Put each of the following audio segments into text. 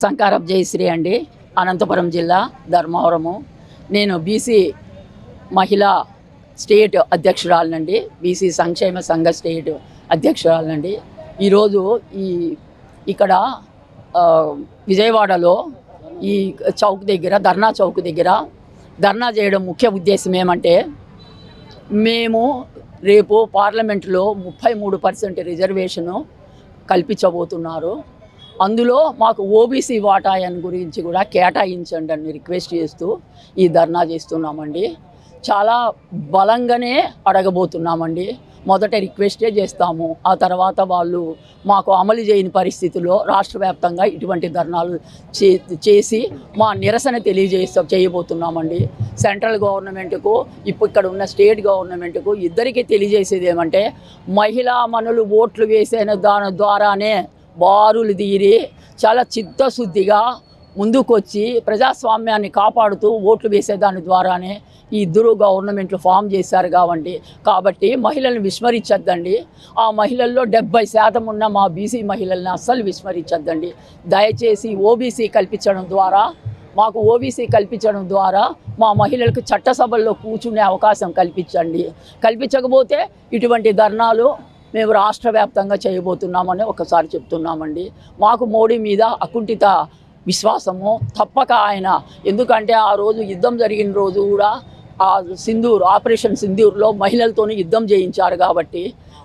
సంకారపు జయశ్రీ అండి, అనంతపురం జిల్లా ధర్మవరము. నేను బీసీ మహిళా స్టేట్ అధ్యక్షురాలనండి, బీసీ సంక్షేమ సంఘ స్టేట్ అధ్యక్షురాలనండి. ఈరోజు ఇక్కడ విజయవాడలో ఈ చౌక్ దగ్గర ధర్నా చౌక్ దగ్గర ధర్నా చేయడం ముఖ్య ఉద్దేశం ఏమంటే, మేము రేపు పార్లమెంటులో 33% రిజర్వేషను కల్పించబోతున్నారు. అందులో మాకు ఓబీసీ వాటాయన్ గురించి కూడా కేటాయించండి అని రిక్వెస్ట్ చేస్తూ ఈ ధర్నా చేస్తున్నామండి. చాలా బలంగానే అడగబోతున్నామండి. మొదట రిక్వెస్టే చేస్తాము, ఆ తర్వాత వాళ్ళు మాకు అమలు చేయని పరిస్థితుల్లో రాష్ట్ర వ్యాప్తంగా ఇటువంటి ధర్నాలు చేసి మా నిరసన చేయబోతున్నామండి. సెంట్రల్ గవర్నమెంట్కు ఇక్కడ ఉన్న స్టేట్ గవర్నమెంట్కు ఇద్దరికీ తెలియజేసేది ఏమంటే, మహిళా మనులు ఓట్లు వేసిన దాని ద్వారానే బారులు తీరి చాలా చిత్తశుద్ధిగా ముందుకొచ్చి ప్రజాస్వామ్యాన్ని కాపాడుతూ ఓట్లు వేసేదాని ద్వారానే ఈ ఇద్దరు గవర్నమెంట్లు ఫామ్ చేశారు కాబట్టి మహిళలను విస్మరించద్దండి. ఆ మహిళల్లో 70% ఉన్న మా బీసీ మహిళల్ని అస్సలు విస్మరించద్దండి. దయచేసి ఓబీసీ కల్పించడం ద్వారా మా మహిళలకు చట్టసభల్లో కూర్చునే అవకాశం కల్పించండి. కల్పించకపోతే ఇటువంటి ధర్నాలు మేము రాష్ట్ర వ్యాప్తంగా చేయబోతున్నామని ఒకసారి చెప్తున్నామండి. మాకు మోడీ మీద అకుంఠిత విశ్వాసము తప్పక ఆయన, ఎందుకంటే ఆ రోజు యుద్ధం జరిగిన రోజు కూడా ఆపరేషన్ సింధూర్లో మహిళలతోనే యుద్ధం చేయించారు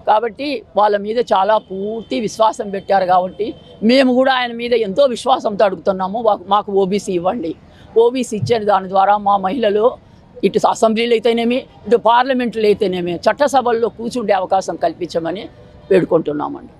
కాబట్టి వాళ్ళ మీద చాలా పూర్తి విశ్వాసం పెట్టారు. కాబట్టి మేము కూడా ఆయన మీద ఎంతో విశ్వాసంతో అడుగుతున్నాము, మాకు ఓబీసీ ఇవ్వండి. ఓబీసీ ఇచ్చే దాని ద్వారా మా మహిళలు ఇటు అసెంబ్లీలు అయితేనేమి, ఇటు పార్లమెంట్లు అయితేనేమి చట్టసభల్లో కూర్చుండే అవకాశం కల్పించమని వేడుకుంటున్నామండి.